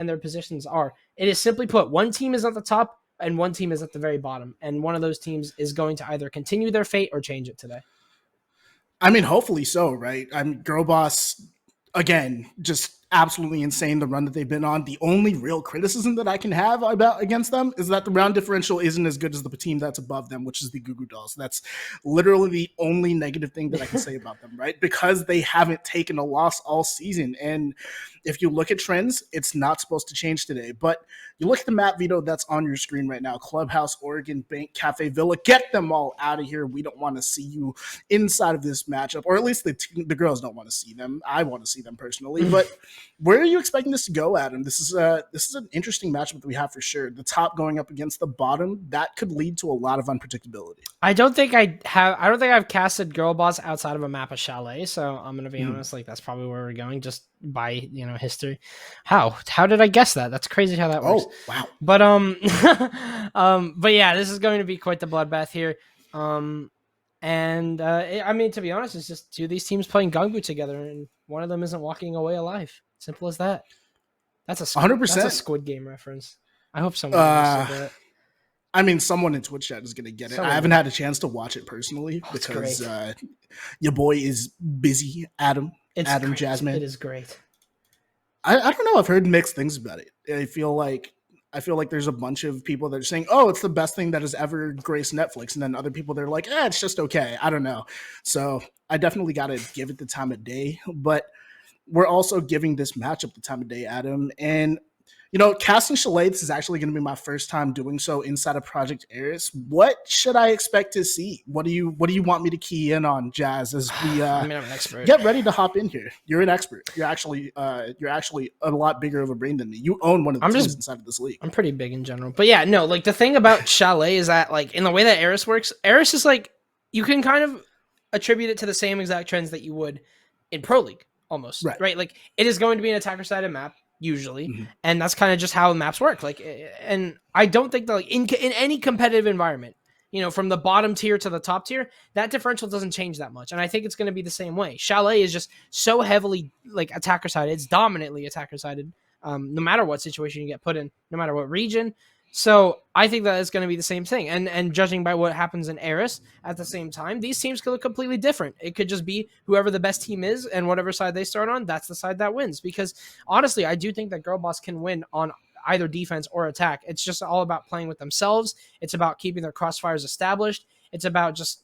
and their positions are. It is simply put, one team is at the top and one team is at the very bottom. And one of those teams is going to either continue their fate or change it today. I mean, hopefully so, right? I mean, Girl Boss, again, just absolutely insane the run that they've been on. The only real criticism that I can have about against them is that the round differential isn't as good as the team that's above them, which is the Goo Goo Dolls. That's literally the only negative thing that I can say about them, right? Because they haven't taken a loss all season. And if you look at trends, it's not supposed to change today. But you look at the map, Vito, that's on your screen right now. Clubhouse, Oregon, Bank, Cafe Villa. Get them all out of here. We don't want to see you inside of this matchup, or at least the girls don't want to see them. I want to see them personally. But where are you expecting this to go, Adam? This is an interesting matchup that we have for sure. The top going up against the bottom, that could lead to a lot of unpredictability. I don't think I've casted Girl Boss outside of a map of Chalet, so I'm gonna be honest, like that's probably where we're going, just by history. How did I guess that? That's crazy how that works. Oh, wow. But but yeah, this is going to be quite the bloodbath here. I mean, to be honest, it's just two of these teams playing Gungu together, and one of them isn't walking away alive. Simple as that. That's a 100%. That's a Squid Game reference. I hope someone understood that. I mean, someone in Twitch chat is going to get it. I haven't had a chance to watch it personally because your boy is busy, Adam Jasmine. It is great. I don't know. I've heard mixed things about it. I feel like there's a bunch of people that are saying, oh, it's the best thing that has ever graced Netflix. And then other people, they're like, it's just okay. I don't know. So I definitely got to give it the time of day. But we're also giving this matchup the time of day, Adam. And casting Chalet, this is actually going to be my first time doing so inside of Project Eris. What should I expect to see? What do you want me to key in on, Jazz, as we I'm an expert. Get ready to hop in here? You're an expert. You're actually a lot bigger of a brain than me. You own one of the teams inside of this league. I'm pretty big in general. But yeah, no, like the thing about Chalet is that like in the way that Eris works, Eris is like you can kind of attribute it to the same exact trends that you would in Pro League almost. Right? Like it is going to be an attacker-sided map. Usually, and that's kind of just how maps work. Like, and I don't think that like in any competitive environment, from the bottom tier to the top tier, that differential doesn't change that much. And I think it's going to be the same way. Chalet is just so heavily like attacker sided; it's dominantly attacker sided. No matter what situation you get put in, no matter what region. So I think that it's going to be the same thing. And judging by what happens in Eris at the same time, these teams could look completely different. It could just be whoever the best team is and whatever side they start on, that's the side that wins. Because honestly, I do think that Girl Boss can win on either defense or attack. It's just all about playing with themselves. It's about keeping their crossfires established. It's about just,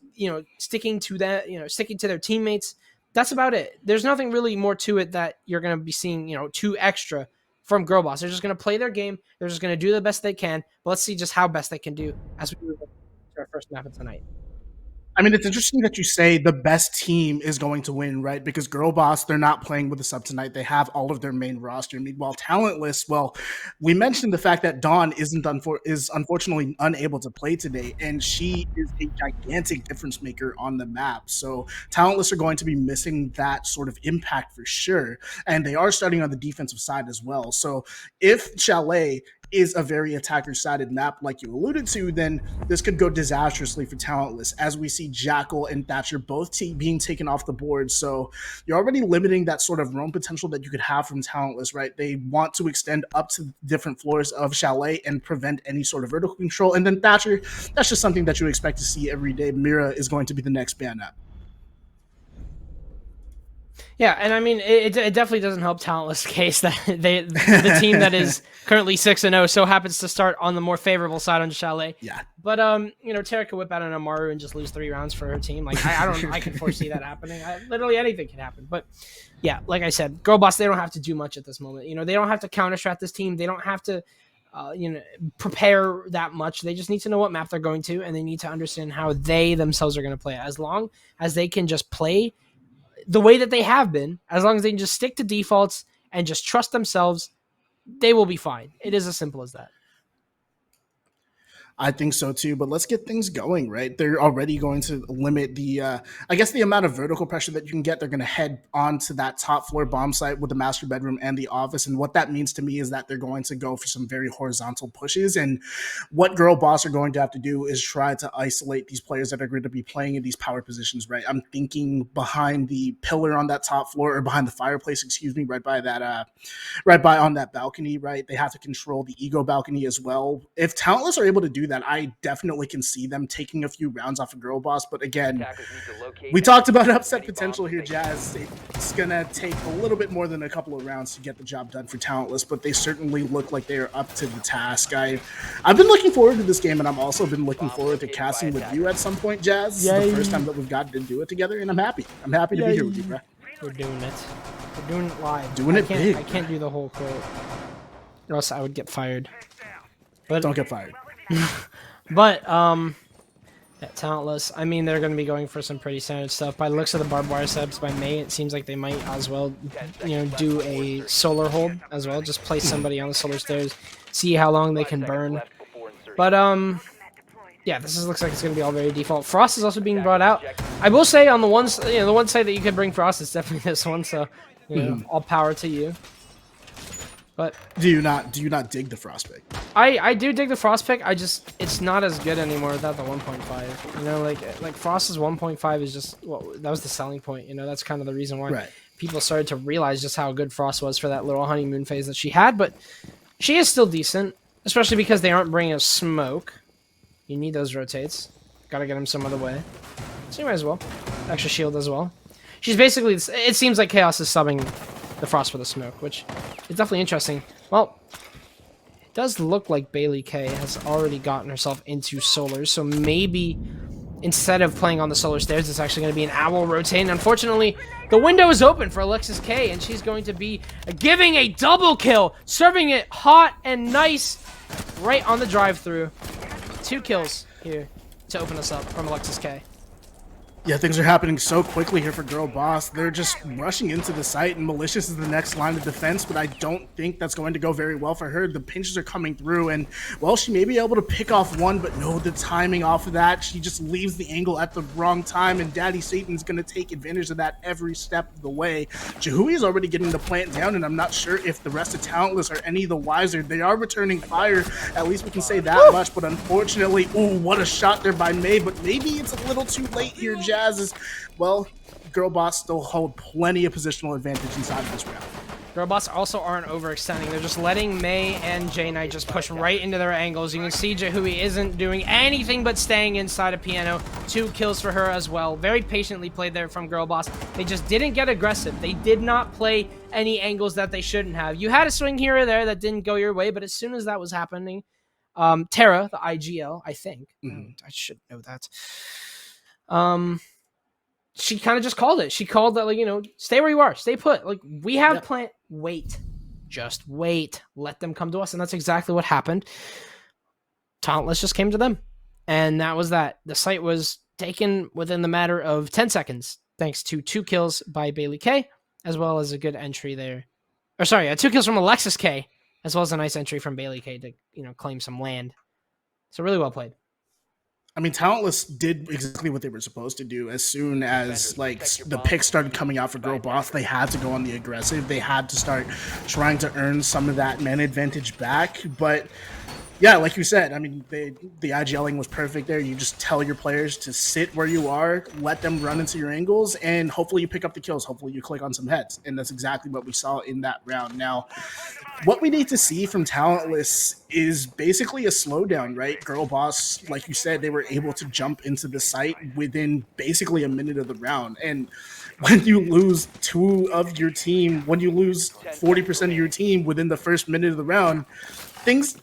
sticking to that, sticking to their teammates. That's about it. There's nothing really more to it that you're going to be seeing, too extra from Girl Boss. They're just going to play their game. They're just going to do the best they can. But let's see just how best they can do as we move to our first map of tonight. I mean, it's interesting that you say the best team is going to win, right? Because Girl Boss, they're not playing with a sub tonight. They have all of their main roster. Meanwhile, Talentless, well, we mentioned the fact that Dawn is unfortunately unable to play today, and she is a gigantic difference maker on the map. So Talentless are going to be missing that sort of impact for sure. And they are starting on the defensive side as well. So if Chalet is a very attacker-sided map like you alluded to, then this could go disastrously for Talentless, as we see Jackal and Thatcher both being taken off the board. So you're already limiting that sort of roam potential that you could have from Talentless, right? They want to extend up to different floors of Chalet and prevent any sort of vertical control. And then Thatcher, that's just something that you expect to see every day. Mira is going to be the next ban up. Yeah, and I mean, it definitely doesn't help Talentless case that the team that is currently 6-0 so happens to start on the more favorable side on Chalet. Yeah. But Tara could whip out an Amaru and just lose 3 rounds for her team. Like I can foresee that happening. Literally anything can happen. But yeah, like I said, Girl Boss, they don't have to do much at this moment. They don't have to counter strat this team. They don't have to prepare that much. They just need to know what map they're going to, and they need to understand how they themselves are going to play it. As long as they can just play the way that they have been, as long as they can just stick to defaults and just trust themselves, they will be fine. It is as simple as that. I think so too, but let's get things going, right? They're already going to limit the, I guess, the amount of vertical pressure that you can get. They're going to head onto that top floor bomb site with the master bedroom and the office. And what that means to me is that they're going to go for some very horizontal pushes. And what Girl Boss are going to have to do is try to isolate these players that are going to be playing in these power positions, right? I'm thinking behind the pillar on that top floor, or behind the fireplace, excuse me, right by that, right by on that balcony, right? They have to control the ego balcony as well. If Talentless are able to do that, I definitely can see them taking a few rounds off of Girl Boss. But again, we talked about upset potential here, Jazz. It's going to take a little bit more than a couple of rounds to get the job done for Talentless, but they certainly look like they are up to the task. I've been looking forward to this game, and I've also been looking forward to casting with you at some point, Jazz. This is the first time that we've gotten to do it together, and I'm happy. I'm happy to be here with you, bro. We're doing it. We're doing it live. Doing it big. I can't do the whole quote, or else I would get fired. But don't get fired. But Talentless, I mean, they're going to be going for some pretty standard stuff. By the looks of the barbed wire subs by May, it seems like they might as well, do a solar hold as well. Just place somebody on the solar stairs, see how long they can burn. But yeah, looks like it's going to be all very default. Frost is also being brought out. I will say on the one side that you could bring Frost is definitely this one. So all power to you. But do you not dig the Frost pick? I do dig the Frost pick. It's not as good anymore without the 1.5. Like Frost's 1.5 is just that was the selling point. That's kind of the reason why people started to realize just how good Frost was for that little honeymoon phase that she had. But she is still decent, especially because they aren't bringing a smoke. You need those rotates. Got to get them some other way. So you might as well. Extra shield as well. She's basically. It seems like Chaos is subbing the Frost for the smoke, which is definitely interesting. Well, it does look like Bailey K has already gotten herself into solar, so maybe instead of playing on the solar stairs, it's actually going to be an owl rotate. Unfortunately, the window is open for Alexis K, and she's going to be giving a double kill, serving it hot and nice right on the drive-through. 2 kills here to open us up from Alexis K. Yeah, things are happening so quickly here for Girl Boss. They're just rushing into the site, and Malicious is the next line of defense, but I don't think that's going to go very well for her. The pinches are coming through, and, well, she may be able to pick off one, but no, the timing off of that, she just leaves the angle at the wrong time, and Daddy Satan's going to take advantage of that every step of the way. Jahui is already getting the plant down, and I'm not sure if the rest of Talentless are any the wiser. They are returning fire, at least we can say that much, but unfortunately, ooh, what a shot there by May, but maybe it's a little too late here, Jazz. Is, well, Girl Boss still hold plenty of positional advantage inside of this round. Girl Boss also aren't overextending. They're just letting May and J-Knight just push right into their angles. You can see Jahui isn't doing anything but staying inside of Piano. 2 kills for her as well. Very patiently played there from Girl Boss. They just didn't get aggressive. They did not play any angles that they shouldn't have. You had a swing here or there that didn't go your way, but as soon as that was happening, Tara, the IGL, I think. I should know that. She kind of just called it. She called that, like, stay where you are, stay put. Like, we have plant. Wait, just wait. Let them come to us, and that's exactly what happened. Talentless just came to them, and that was that. The site was taken within the matter of 10 seconds, thanks to 2 kills by Bailey K, as well as a good entry there. Or sorry, 2 kills from Alexis K, as well as a nice entry from Bailey K to claim some land. So really well played. I mean, Talentless did exactly what they were supposed to do. As soon as the picks started coming out for Girl Boss, they had to go on the aggressive. They had to start trying to earn some of that man advantage back. But yeah, like you said, I mean, the IGLing was perfect there. You just tell your players to sit where you are, let them run into your angles, and hopefully you pick up the kills. Hopefully you click on some heads. And that's exactly what we saw in that round. Now, what we need to see from Talentless is basically a slowdown, right? Girl Boss, like you said, they were able to jump into the site within basically a minute of the round. And when you lose 2 of your team, when you lose 40% of your team within the first minute of the round, things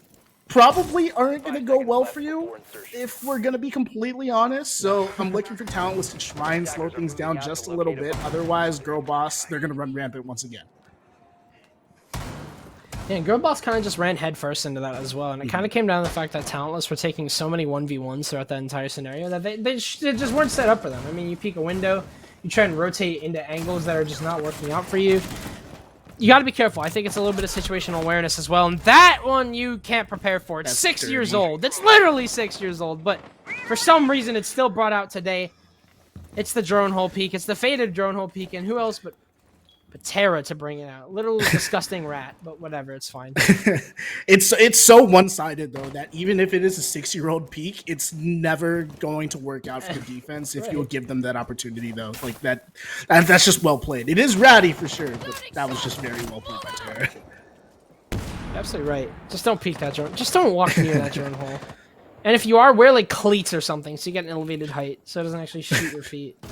probably aren't going to go well for you, if we're going to be completely honest. So I'm looking for Talentless to try and slow things down just a little bit. Otherwise, Girl Boss, they're going to run rampant once again. Yeah, Girl Boss kind of just ran headfirst into that as well, and it kind of came down to the fact that Talentless were taking so many 1v1s throughout that entire scenario that they just weren't set up for them. I mean, you peek a window, you try and rotate into angles that are just not working out for you. you got to be careful. I think it's a little bit of situational awareness as well. And that one you can't prepare for. It's That's 6 dirty. years old. It's literally 6 years old. But for some reason, it's still brought out today. It's the drone hole peak. It's the faded drone hole peak. And who else but Terra to bring it out? Little disgusting rat. But whatever. It's fine. It's so one-sided, though, that even if it is a 6-year-old peak, it's never going to work out for the defense if you'll give them that opportunity, though. Like, that's just well played. It is ratty for sure, but that was just very well played by Terra. Absolutely right. Just don't peek that drone. Just don't walk near that drone hole. And if you are, wear like cleats or something so you get an elevated height so it doesn't actually shoot your feet.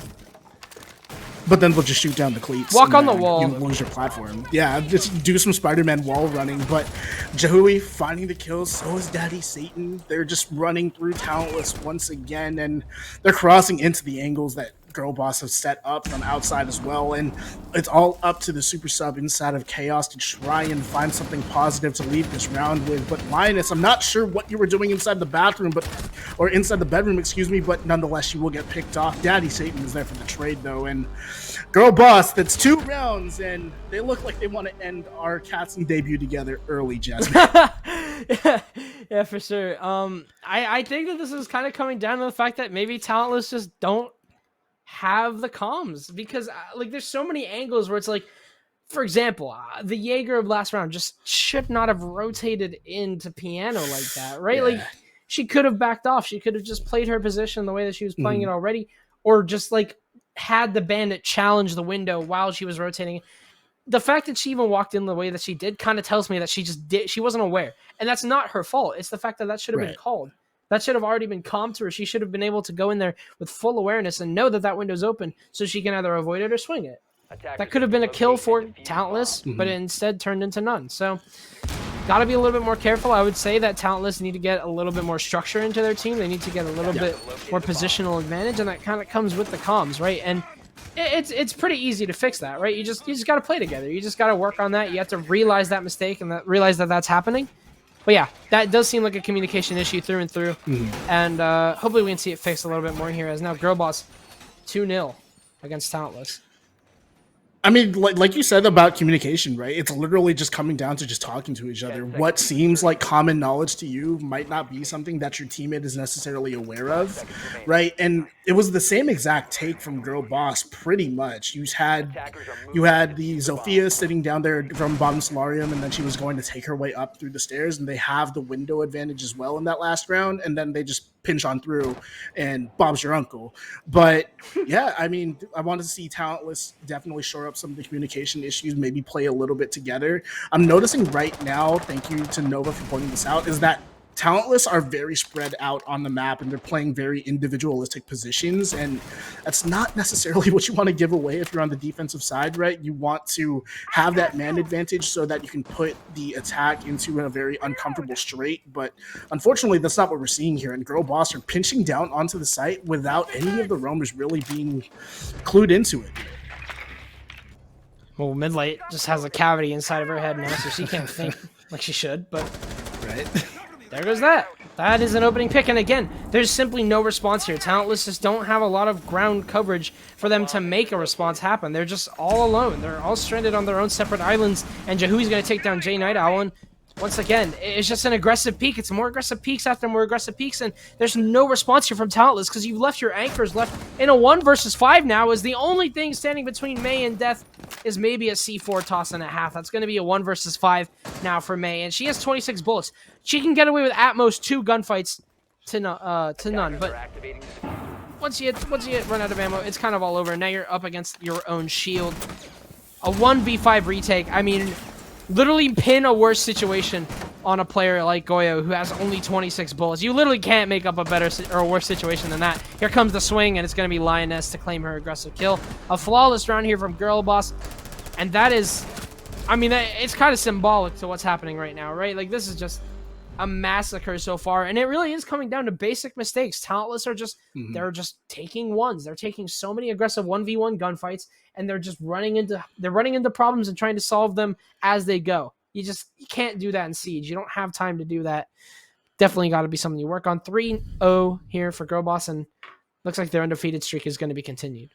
But then we'll just shoot down the cleats. Walk on the wall. You lose your platform. Yeah, just do some Spider-Man wall running. But Jahui finding the kills, so is Daddy Satan. They're just running through Talentless once again, and they're crossing into the angles that Girl Boss have set up from outside as well. And it's all up to the super sub inside of Chaos to try and find something positive to leave this round with. But Linus, I'm not sure what you were doing inside the bathroom, or inside the bedroom, excuse me, but nonetheless, you will get picked off. Daddy Satan is there for the trade, though, and Girl Boss, that's 2 rounds, and they look like they want to end our Catson debut together early, Jasmine. Yeah, for sure. I think that this is kind of coming down to the fact that maybe Talentless just don't have the comms, because like there's so many angles where it's like, for example, the Jaeger of last round just should not have rotated into Piano like that, right? Yeah. Like she could have backed off. She could have just played her position the way that she was playing it already, or just like had the bandit challenge the window while she was rotating. The fact that she even walked in the way that she did kind of tells me that she wasn't aware, and that's not her fault. It's the fact that should have been called. That should have already been calmed to her. She should have been able to go in there with full awareness and know that window's open so she can either avoid it or swing it. That could have been a kill for Talentless, but it instead turned into none. So, got to be a little bit more careful. I would say that Talentless need to get a little bit more structure into their team. They need to get a little bit more positional advantage, and that kind of comes with the comms, right? And it's pretty easy to fix that, right? You just got to play together. You just got to work on that. You have to realize that mistake and realize that that's happening. But yeah, that does seem like a communication issue through and through. And hopefully we can see it fixed a little bit more here, as now Girl Boss 2-0 against Talentless. I mean, like you said about communication, right? It's literally just coming down to just talking to each other. What seems like common knowledge to you might not be something that your teammate is necessarily aware of, right? And it was the same exact take from Girl Boss, pretty much. You had the Zofia sitting down there from bottom solarium, and then she was going to take her way up through the stairs, and they have the window advantage as well in that last round, and then they just pinch on through, and Bob's your uncle. But yeah, I mean, I wanted to see Talentless definitely shore up some of the communication issues, maybe play a little bit together. I'm noticing right now, thank you to Nova for pointing this out, is that Talentless are very spread out on the map, and they're playing very individualistic positions, and that's not necessarily what you want to give away if you're on the defensive side, right? You want to have that man advantage so that you can put the attack into a very uncomfortable straight, but unfortunately that's not what we're seeing here, and Girl Boss are pinching down onto the site without any of the roamers really being clued into it. Well, Midlight just has a cavity inside of her head now, so she can't think like she should, but right. There goes that. That is an opening pick. And again, there's simply no response here. Talentless just don't have a lot of ground coverage for them to make a response happen. They're just all alone. They're all stranded on their own separate islands. And Jahui's going to take down Jay Night Owl. And once again, it's just an aggressive peak. It's more aggressive peaks after more aggressive peaks. And there's no response here from Talentless because you've left your anchors left in a 1 versus 5 now. Is the only thing standing between May and death is maybe a C4 toss and a half. That's going to be a 1 versus 5 now for May. And she has 26 bullets. She can get away with at most 2 gunfights to none. But once you run out of ammo, it's kind of all over. Now you're up against your own shield. A 1v5 retake. I mean, literally pin a worse situation on a player like Goyo who has only 26 bullets. You literally can't make up a better or a worse situation than that. Here comes the swing, and it's going to be Lioness to claim her aggressive kill. A flawless round here from Girl Boss. And that is, I mean, it's kind of symbolic to what's happening right now, right? Like, this is just a massacre so far, and it really is coming down to basic mistakes. Talentless are just, they're just taking ones. They're taking so many aggressive 1v1 gunfights, and they're just running into problems and trying to solve them as they go. You can't do that in Siege. You don't have time to do that. Definitely got to be something you work on. 3-0 here for Girl Boss, and looks like their undefeated streak is going to be continued.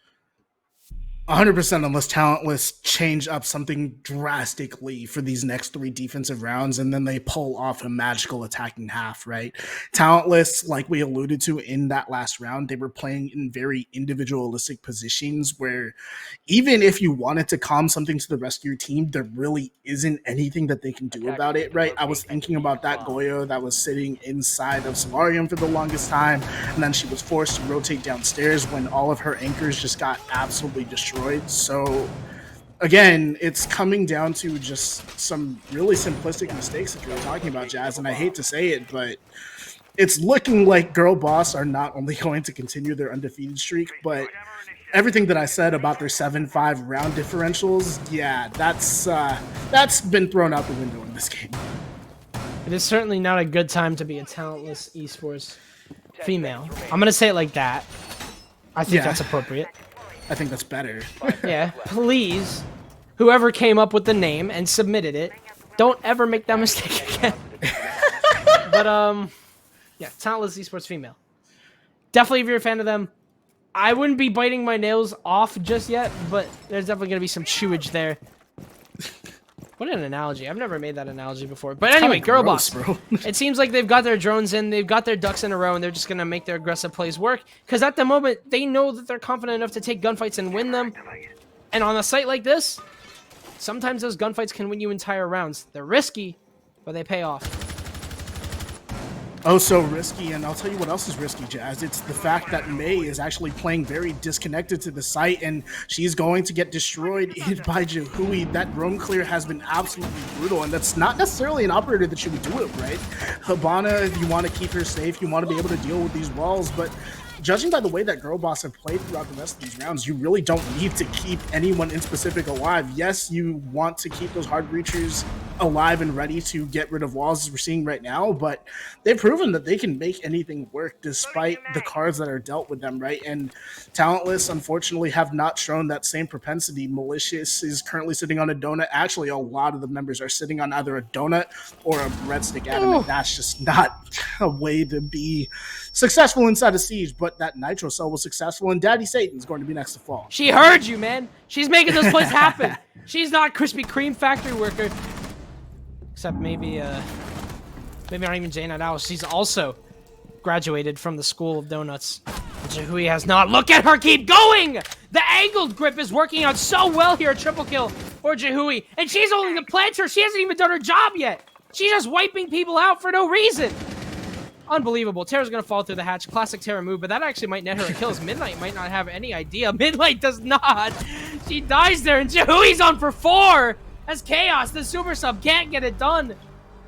100% unless Talentless change up something drastically for these next 3 defensive rounds, and then they pull off a magical attacking half, right? Talentless, like we alluded to in that last round, they were playing in very individualistic positions where even if you wanted to calm something to the rest of your team, there really isn't anything that they can do about it, right? I was thinking about that Goyo that was sitting inside of Solarium for the longest time, and then she was forced to rotate downstairs when all of her anchors just got absolutely destroyed. So again, it's coming down to just some really simplistic mistakes that you're talking about, Jazz, and I hate to say it, but it's looking like Girl Boss are not only going to continue their undefeated streak, but everything that I said about their 7-5 round differentials, yeah, that's been thrown out the window in this game. It is certainly not a good time to be a talentless esports female. I'm gonna say it like that. I think that's appropriate. I think that's better. Yeah, please, whoever came up with the name and submitted it, don't ever make that mistake again. But yeah, talentless esports female. Definitely, if you're a fan of them, I wouldn't be biting my nails off just yet, but there's definitely gonna be some chewage there. What an analogy. I've never made that analogy before. But anyway, Girl Boss. It seems like they've got their drones in, they've got their ducks in a row, and they're just going to make their aggressive plays work. Because at the moment, they know that they're confident enough to take gunfights and win them. And on a site like this, sometimes those gunfights can win you entire rounds. They're risky, but they pay off. Oh, so risky, and I'll tell you what else is risky, Jazz. It's the fact that Mei is actually playing very disconnected to the site, and she's going to get destroyed by Jihui. That roam clear has been absolutely brutal, and that's not necessarily an operator that should be doing it, right? Habana, if you want to keep her safe, you want to be able to deal with these walls, but judging by the way that Girl Boss have played throughout the rest of these rounds, you really don't need to keep anyone in specific alive. Yes, you want to keep those hard breachers alive and ready to get rid of walls as we're seeing right now, but they've proven that they can make anything work despite the cards that are dealt with them, right? And Talentless, unfortunately, have not shown that same propensity. Malicious is currently sitting on a donut. Actually, a lot of the members are sitting on either a donut or a breadstick at him, and that's just not a way to be successful inside a siege. But that Nitro Cell was successful, and Daddy Satan's going to be next to fall. She heard you, man. She's making those plays happen. She's not Krispy Kreme factory worker. Except maybe not even Jane at all. She's also graduated from the School of Donuts. Jihui has not. Look at her keep going! The angled grip is working out so well here. Triple kill for Jihui. And she's only the planter. She hasn't even done her job yet. She's just wiping people out for no reason. Unbelievable. Terra's going to fall through the hatch. Classic Terra move, but that actually might net her a kill. Midnight might not have any idea. Midnight does not. She dies there, and Jihui's on for 4. That's chaos. The super sub can't get it done.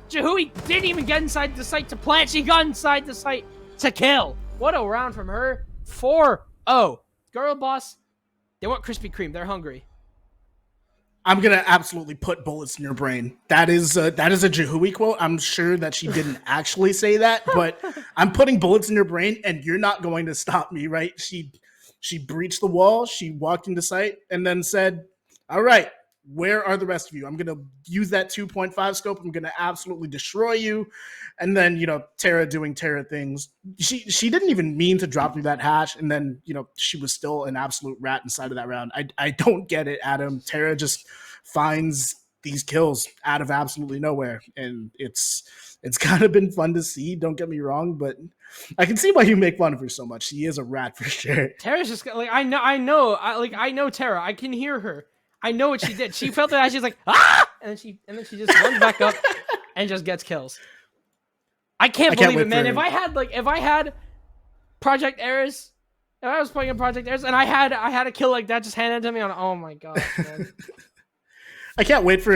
Jihui didn't even get inside the site to plant. She got inside the site to kill. What a round from her. 4-0. Girl Boss, they want Krispy Kreme. They're hungry. I'm going to absolutely put bullets in your brain. That is a Jihui quote. I'm sure that she didn't actually say that, but I'm putting bullets in your brain, and you're not going to stop me, right? She breached the wall. She walked into site and then said, all right, where are the rest of you? I'm going to use that 2.5 scope. I'm going to absolutely destroy you. And then, Terra doing Terra things. She didn't even mean to drop through that hatch. And then, she was still an absolute rat inside of that round. I don't get it, Adam. Terra just finds these kills out of absolutely nowhere. And it's kind of been fun to see. Don't get me wrong, but I can see why you make fun of her so much. She is a rat for sure. Terra's just like, I know Terra. I can hear her. I know what she did. She felt that she's like, ah! And then she just runs back up and just gets kills. I can't believe it, man. If I had Project Eris, if I was playing in Project Eris and I had a kill like that just handed to me on, oh my god, man. I can't wait for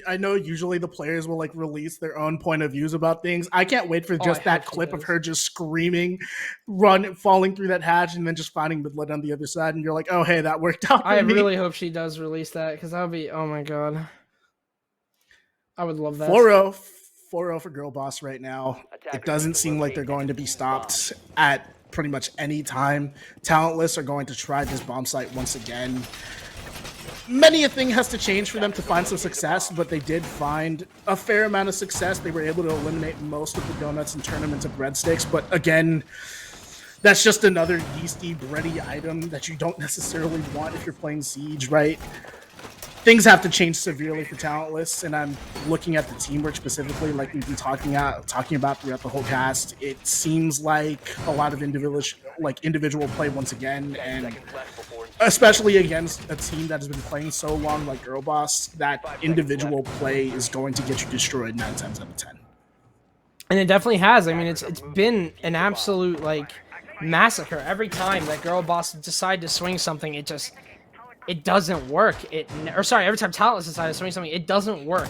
I know usually the players will release their own point of views about things. I can't wait for just that clip of her just screaming, falling through that hatch, and then just finding Midlet on the other side, and you're like, oh hey, that worked out for me. I really hope she does release that, because that would be, oh my god. I would love that. 4-0 for Girl Boss right now. It doesn't seem like they're going to be stopped at pretty much any time. Talentless are going to try this bomb site once again. Many a thing has to change for them to find some success, but they did find a fair amount of success. They were able to eliminate most of the donuts and turn them into breadsticks. But again, That's just another yeasty, bready item that you don't necessarily want if you're playing Siege, right? Things have to change severely for Talentless, and I'm looking at the teamwork specifically, like we've been talking about throughout the whole cast. It seems like a lot of individual play once again, and especially against a team that has been playing so long, like Girl Boss, that individual play is going to get you destroyed 9 times out of 10. And it definitely has. I mean, it's been an absolute massacre every time that Girl Boss decide to swing something. It doesn't work. Every time Talentless decides to swing something, it doesn't work.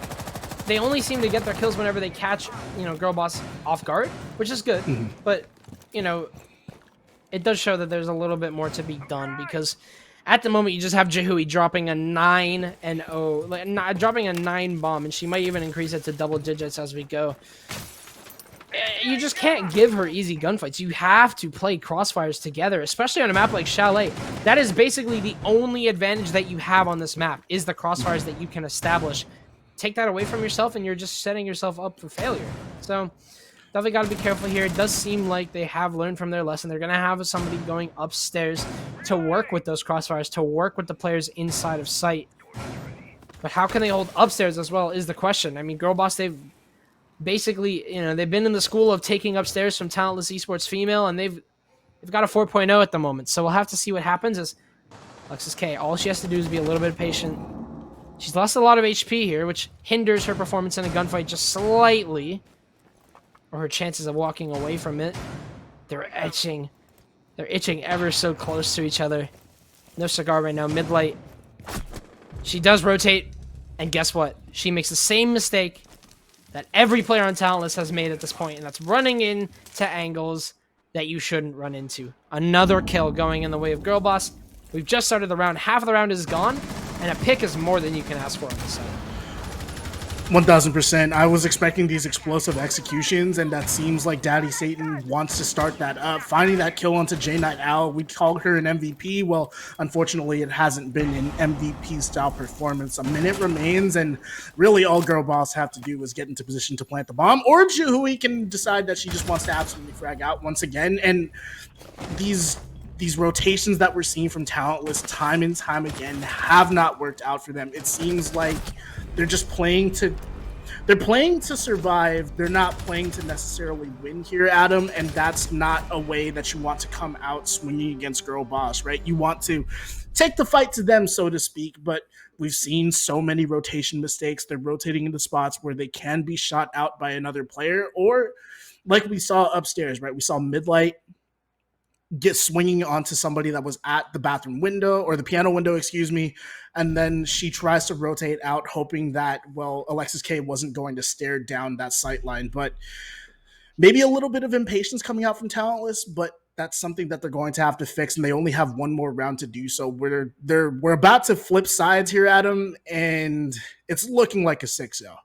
They only seem to get their kills whenever they catch, Girl Boss off guard, which is good. Mm-hmm. But, it does show that there's a little bit more to be done, because at the moment you just have Jihui dropping a 9-0, dropping a 9 bomb, and she might even increase it to double digits as we go. You just can't give her easy gunfights. You have to play crossfires together, especially on a map like Chalet. That is basically the only advantage that you have on this map, is the crossfires that you can establish. Take that away from yourself, and you're just setting yourself up for failure. So, definitely got to be careful here. It does seem like they have learned from their lesson. They're going to have somebody going upstairs to work with those crossfires, to work with the players inside of sight. But how can they hold upstairs as well is the question. I mean, Girl Boss, they've basically, they've been in the school of taking upstairs from Talentless Esports Female, and they've got a 4.0 at the moment. So we'll have to see what happens. As Alexis K, all she has to do is be a little bit patient. She's lost a lot of HP here, which hinders her performance in a gunfight just slightly, or her chances of walking away from it. They're itching ever so close to each other. No cigar right now. Midlight. She does rotate, and guess what? She makes the same mistake that every player on Talentless has made at this point, and that's running into angles that you shouldn't run into. Another kill going in the way of Girl Boss. We've just started the round. Half of the round is gone, and a pick is more than you can ask for on this side. 1000%. I was expecting these explosive executions, and that seems like Daddy Satan wants to start that up. Finding that kill onto J Night Owl, we called her an MVP. Well, unfortunately, it hasn't been an MVP-style performance. A minute remains, and really all Girl Boss have to do is get into position to plant the bomb, or Jihui can decide that she just wants to absolutely frag out once again. And these rotations that we're seeing from Talentless time and time again have not worked out for them. It seems like they're just playing to survive. They're not playing to necessarily win here, Adam, and that's not a way that you want to come out swinging against Girl Boss, right? You want to take the fight to them, so to speak, but we've seen so many rotation mistakes. They're rotating into spots where they can be shot out by another player, or like we saw upstairs, right? We saw Midlight get swinging onto somebody that was at the bathroom window, or the piano window, excuse me, and then she tries to rotate out, hoping that, well, Alexis K wasn't going to stare down that sight line. But maybe a little bit of impatience coming out from Talentless, but that's something that they're going to have to fix, and they only have one more round to do so. We're about to flip sides here, Adam, and it's looking like a 6-0.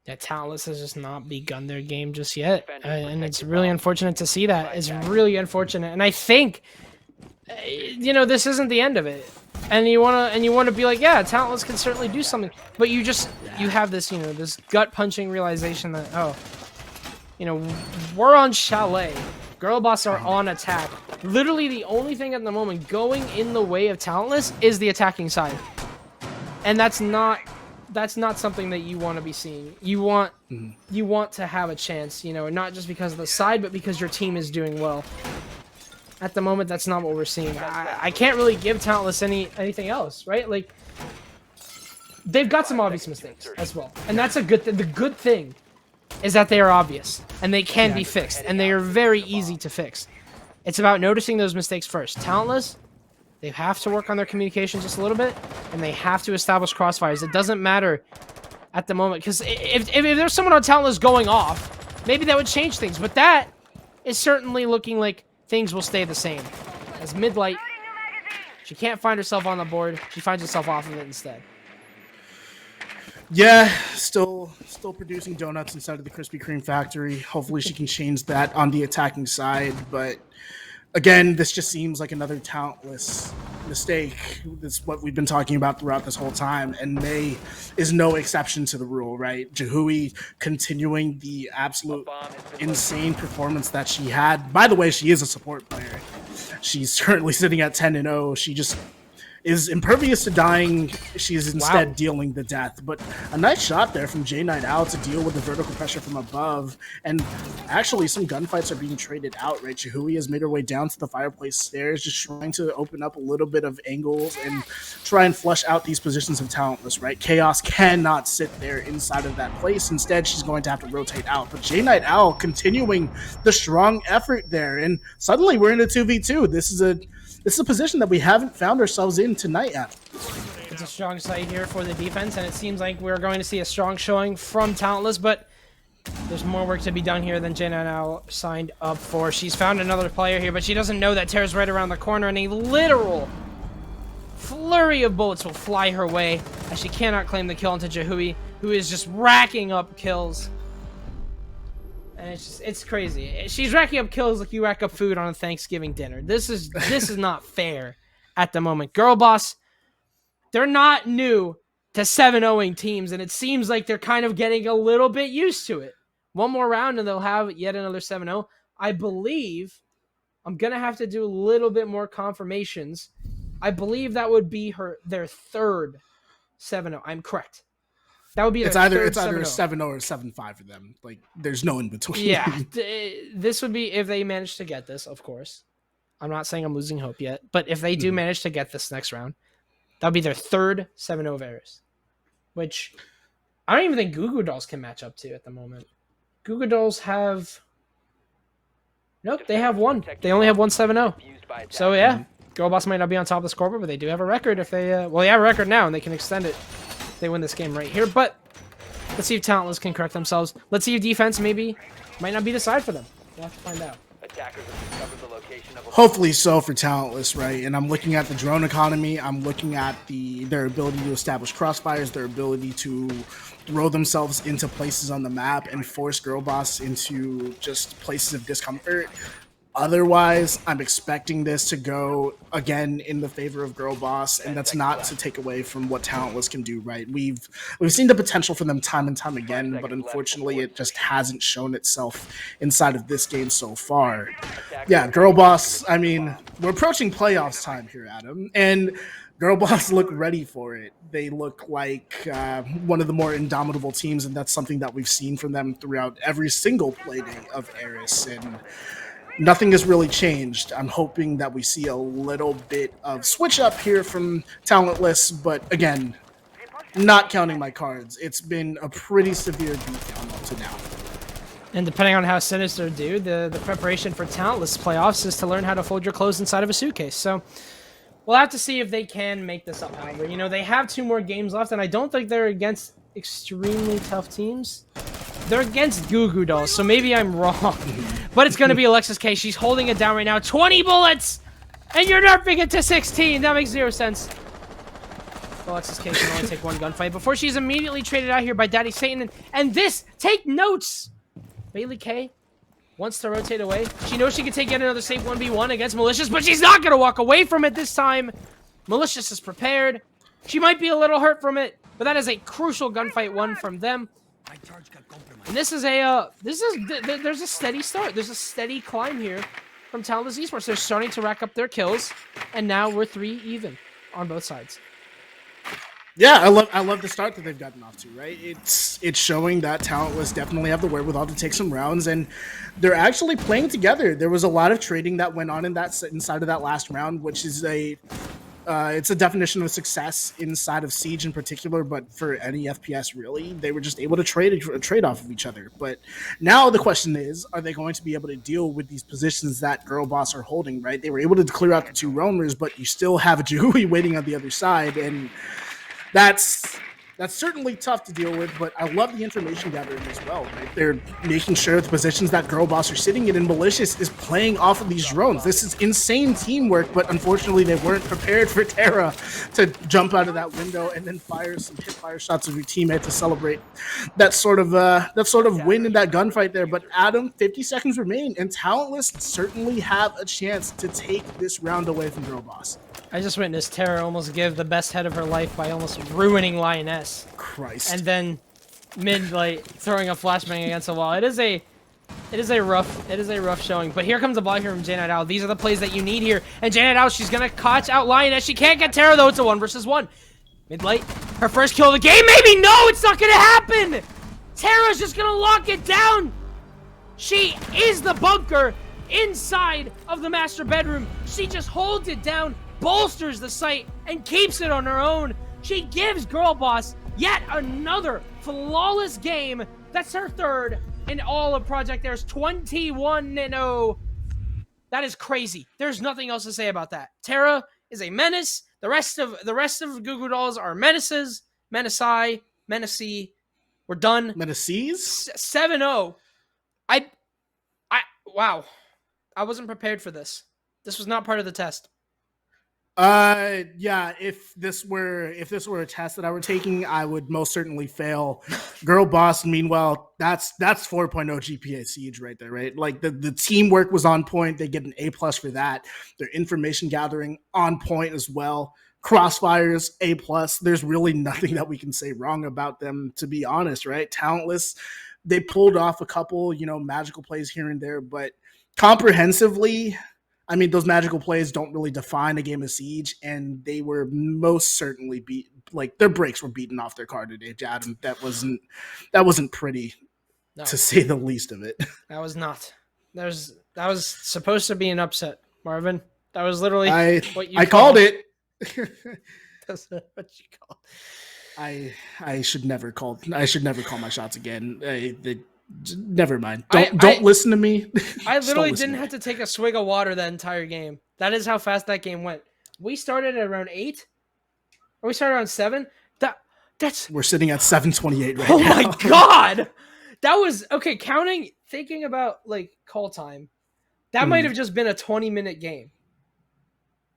That Talentless has just not begun their game just yet, and it's really unfortunate to see that. It's really unfortunate, and I think, this isn't the end of it. And you wanna be like, yeah, Talentless can certainly do something, but you have this, this gut punching realization that, we're on Chalet, Girl Boss are on attack. Literally, the only thing at the moment going in the way of Talentless is the attacking side, and that's not something that you want to be seeing. You want to have a chance, not just because of the side, but because your team is doing well. At the moment, that's not what we're seeing. I can't really give Talentless anything else, right? Like, they've got some obvious mistakes as well, and that's a good thing. The good thing is that they are obvious, and they can be fixed, and they are very easy to fix. It's about noticing those mistakes first. Talentless, they have to work on their communication just a little bit, and they have to establish crossfires. It doesn't matter at the moment, because if there's someone on Talentless going off, maybe that would change things, but that is certainly looking like things will stay the same. As Midlight, she can't find herself on the board. She finds herself off of it instead. Yeah, still producing donuts inside of the Krispy Kreme factory. Hopefully she can change that on the attacking side, but again, this just seems like another Talentless mistake. That's what we've been talking about throughout this whole time, and May is no exception to the rule, right? Jahui continuing the absolute insane performance that she had. By the way, she is a support player. She's currently sitting at 10-0. She just is impervious to dying. She's instead dealing the death. But a nice shot there from J Night Owl to deal with the vertical pressure from above. And actually, some gunfights are being traded out, right? Chihui has made her way down to the fireplace stairs, just trying to open up a little bit of angles and try and flush out these positions of Talentless, right? Chaos cannot sit there inside of that place. Instead, she's going to have to rotate out. But J Night Owl continuing the strong effort there. And suddenly we're in a 2v2. This is a position that we haven't found ourselves in tonight yet. It's a strong site here for the defense, and it seems like we're going to see a strong showing from Talentless, but there's more work to be done here than Jenna now signed up for. She's found another player here, but she doesn't know that Tara's right around the corner, and a literal flurry of bullets will fly her way as she cannot claim the kill onto Jahui, who is just racking up kills. And it's crazy. She's racking up kills like you rack up food on a Thanksgiving dinner. This is not fair at the moment. Girl Boss, they're not new to 7-0ing teams, and it seems like they're kind of getting a little bit used to it. One more round and they'll have yet another 7-0. I believe I'm going to have to do a little bit more confirmations. I believe that would be their third 7-0. I'm correct. That would be it's either a 7-0 or 7-5 for them. Like, there's no in between. Yeah, this would be if they manage to get this, of course. I'm not saying I'm losing hope yet, but if they do manage to get this next round, that would be their third 7-0 of Eris, which I don't even think Goo Goo Dolls can match up to at the moment. Goo Goo Dolls have... Nope, they have one. They only have one 7-0. So, yeah, Girl Boss might not be on top of the scoreboard, but they do have a record if they... well, they have a record now, and they can extend it. They win this game right here, but let's see if Talentless can correct themselves. Let's see if defense maybe might not be the side for them. We'll have to find out. Hopefully so for Talentless, right? And I'm looking at the drone economy. I'm looking at their ability to establish crossfires, their ability to throw themselves into places on the map and force Girl Boss into just places of discomfort. Otherwise, I'm expecting this to go, again, in the favor of Girl Boss, and that's not to take away from what Talentless can do, right? We've seen the potential for them time and time again, but unfortunately, it just hasn't shown itself inside of this game so far. Yeah, Girl Boss, I mean, we're approaching playoffs time here, Adam, and Girl Boss look ready for it. They look like one of the more indomitable teams, and that's something that we've seen from them throughout every single Playday of Eris, and nothing has really changed. I'm hoping that we see a little bit of switch up here from Talentless, but again, not counting my cards. It's been a pretty severe beatdown up to now. And depending on how Sinister do, the preparation for Talentless playoffs is to learn how to fold your clothes inside of a suitcase. So we'll have to see if they can make this up, however. You know, they have 2 more games left, and I don't think they're against extremely tough teams. They're against Goo Goo Dolls, so maybe I'm wrong. But it's going to be Alexis K. She's holding it down right now. 20 bullets! And you're nerfing it to 16! That makes 0 sense. Alexis K can only take 1 gunfight before she's immediately traded out here by Daddy Satan. And this, take notes! Bailey K wants to rotate away. She knows she can take yet another safe 1v1 against Malicious, but she's not going to walk away from it this time. Malicious is prepared. She might be a little hurt from it, but that is a crucial gunfight won from them. And this is there's a steady start. There's a steady climb here from Talentless Esports. They're starting to rack up their kills, and now we're 3 even on both sides. Yeah, I love the start that they've gotten off to, right? It's showing that Talentless definitely have the wherewithal to take some rounds, and they're actually playing together. There was a lot of trading that went on inside of that last round, which is it's a definition of success inside of Siege in particular, but for any FPS really, they were just able to trade off of each other. But now the question is, are they going to be able to deal with these positions that Girl Boss are holding, right? They were able to clear out the 2 roamers, but you still have a Jahui waiting on the other side, and that's certainly tough to deal with, but I love the information gathering as well, right? They're making sure the positions that Girl Boss are sitting in and Malicious is playing off of these drones. This is insane teamwork, but unfortunately they weren't prepared for Tara to jump out of that window and then fire some hip-fire shots of your teammate to celebrate that sort of win in that gunfight there. But Adam, 50 seconds remain, and Talentless certainly have a chance to take this round away from Girl Boss. I just witnessed Tara almost give the best head of her life by almost ruining Lioness. Christ. And then throwing a flashbang against the wall. It is a rough showing. But here comes the block here from Janet Owl. These are the plays that you need here. And Janet Owl, she's gonna catch out Lioness. She can't get Tara though. It's a 1 versus 1. Mid-light, her first kill of the game. Maybe no, it's not gonna happen. Tara's just gonna lock it down. She is the bunker inside of the master bedroom. She just holds it down, bolsters the site, and keeps it on her own. She gives Girl Boss yet another flawless game. That's her third in all of Project Eris. 21-0. That is crazy. There's nothing else to say about that. Tara is a menace. The rest of Goo Goo Dolls are menaces. Menacey. We're done. Menaces? 7-0. Wow. I wasn't prepared for this. This was not part of the test. Yeah, if this were a test that I were taking, I would most certainly fail. Girl Boss, meanwhile, that's 4.0 GPA Siege right there, right? Like the teamwork was on point. They get an A+ for that. Their information gathering on point as well. Crossfires, A+. There's really nothing that we can say wrong about them, to be honest, right? Talentless. They pulled off a couple, magical plays here and there, but comprehensively, I mean, those magical plays don't really define a game of Siege, and they were most certainly their breaks were beaten off their card today, Adam. That wasn't pretty, to say the least of it. That was not. That was supposed to be an upset, Marvin. That was literally what you called it. That's what you called. I should never call my shots again. Never mind. Don't listen to me. I literally didn't have to take a swig of water that entire game. That is how fast that game went. We started at around 8, or we started around 7. We're sitting at 7:28 right now. Oh my god, that was okay. Thinking about call time, that might have just been a 20-minute game.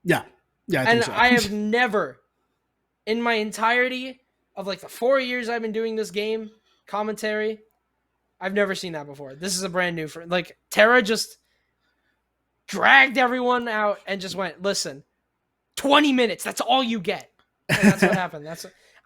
Yeah. I think so. I have never, in my entirety of the 4 years I've been doing this game commentary, I've never seen that before. This is a brand new for Tara just dragged everyone out and just went, listen, 20 minutes. That's all you get. And that's what happened.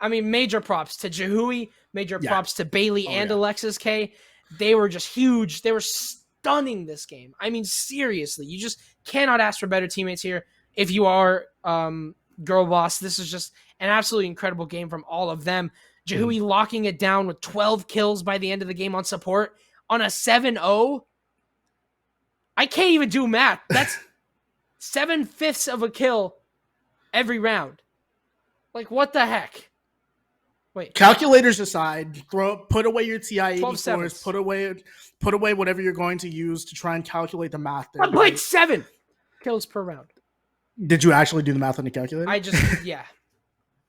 Major props to Jahui, major props to Bailey and Alexis K. They were just huge. They were stunning this game. I mean, seriously, you just cannot ask for better teammates here. If you are Girl Boss, this is just an absolutely incredible game from all of them. Jahui locking it down with 12 kills by the end of the game on support on a 7-0. I can't even do math. That's 7/5 of a kill every round. What the heck? Wait. Calculators aside, put away your TI-84s, 12 put away whatever you're going to use to try and calculate the math there. 1.7 kills per round. Did you actually do the math on the calculator? Yeah.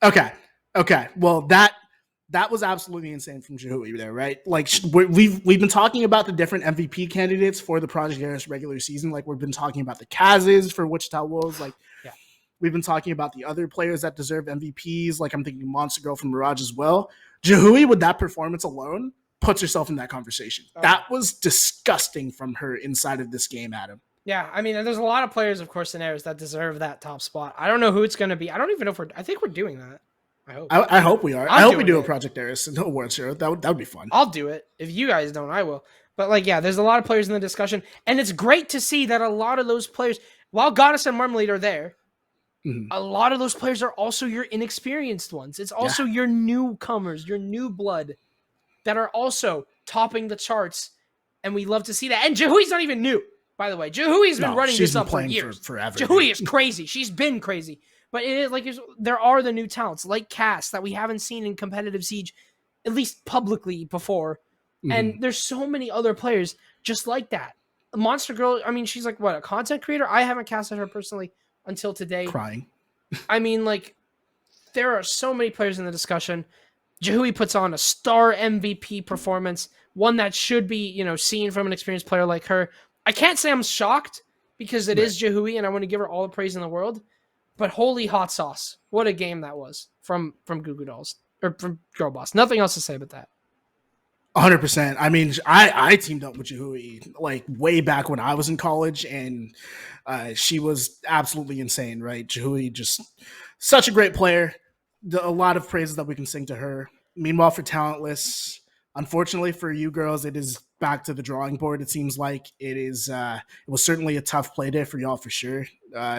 Okay. Well, that was absolutely insane from Jahui there, right? We've been talking about the different MVP candidates for the Project Eris regular season. We've been talking about the Kazes for Wichita Wolves. We've been talking about the other players that deserve MVPs. I'm thinking Monster Girl from Mirage as well. Jahui, with that performance alone, puts herself in that conversation. Oh. That was disgusting from her inside of this game, Adam. Yeah, I mean, there's a lot of players, of course, in Eris that deserve that top spot. I don't know who it's going to be. I don't even know I think we're doing that. I hope we are. I hope we do a Project Eris award show. That would be fun. I'll do it. If you guys don't, I will. But there's a lot of players in the discussion, and it's great to see that a lot of those players, while Goddess and Marmalade are there, a lot of those players are also your inexperienced ones. It's also your newcomers, your new blood that are also topping the charts, and we love to see that. And Jahui's not even new, by the way. Jahui's been running this up for years. Forever. Jahui is crazy. She's been crazy. But it is there are the new talents like Cass that we haven't seen in competitive Siege, at least publicly before. And there's so many other players just like that. Monster Girl, I mean, she's a content creator? I haven't casted her personally until today. Crying. I mean, there are so many players in the discussion. Jahui puts on a star MVP performance, one that should be, seen from an experienced player like her. I can't say I'm shocked because it is Jahui and I want to give her all the praise in the world. But holy hot sauce. What a game that was from Goo Goo Dolls. Or from Girl Boss. Nothing else to say about that. 100%. I mean, I teamed up with Jahui like way back when I was in college, and she was absolutely insane, right? Jahui, just such a great player. A lot of praises that we can sing to her. Meanwhile, for Talentless, unfortunately for you girls, it is back to the drawing board. It seems like it is. It was certainly a tough play day for y'all for sure.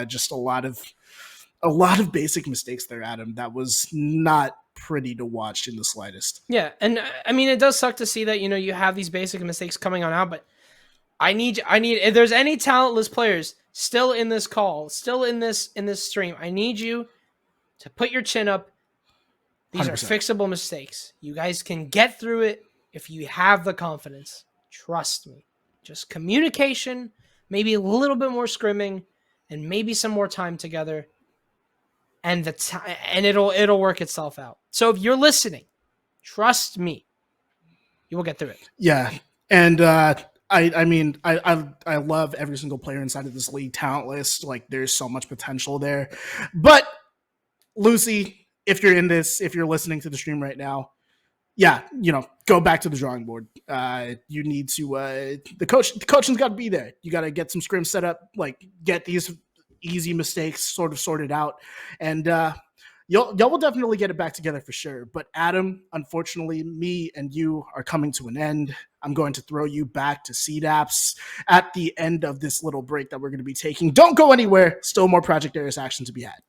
Just a lot of basic mistakes there, Adam. That was not pretty to watch in the slightest. Yeah, and I mean, it does suck to see that you have these basic mistakes coming on out, but I need if there's any talentless players still in this call, still in this stream, I need you to put your chin up. These 100%. Are fixable mistakes. You guys can get through it if you have the confidence. Trust me. Just communication, maybe a little bit more scrimming, and maybe some more time together. And it'll work itself out. So if you're listening, trust me, you will get through it. Yeah, and I mean, I love every single player inside of this league, Talentless. Like, there's so much potential there. But Lucy, if you're in this, if you're listening to the stream right now, yeah, go back to the drawing board. You need to the coaching's got to be there. You got to get some scrims set up, like get these easy mistakes sort of sorted out, and y'all will definitely get it back together for sure. But Adam, unfortunately, me and you are coming to an end. I'm going to throw you back to CDAPS at the end of this little break that we're going to be taking. Don't go anywhere. Still more Project Eris action to be had.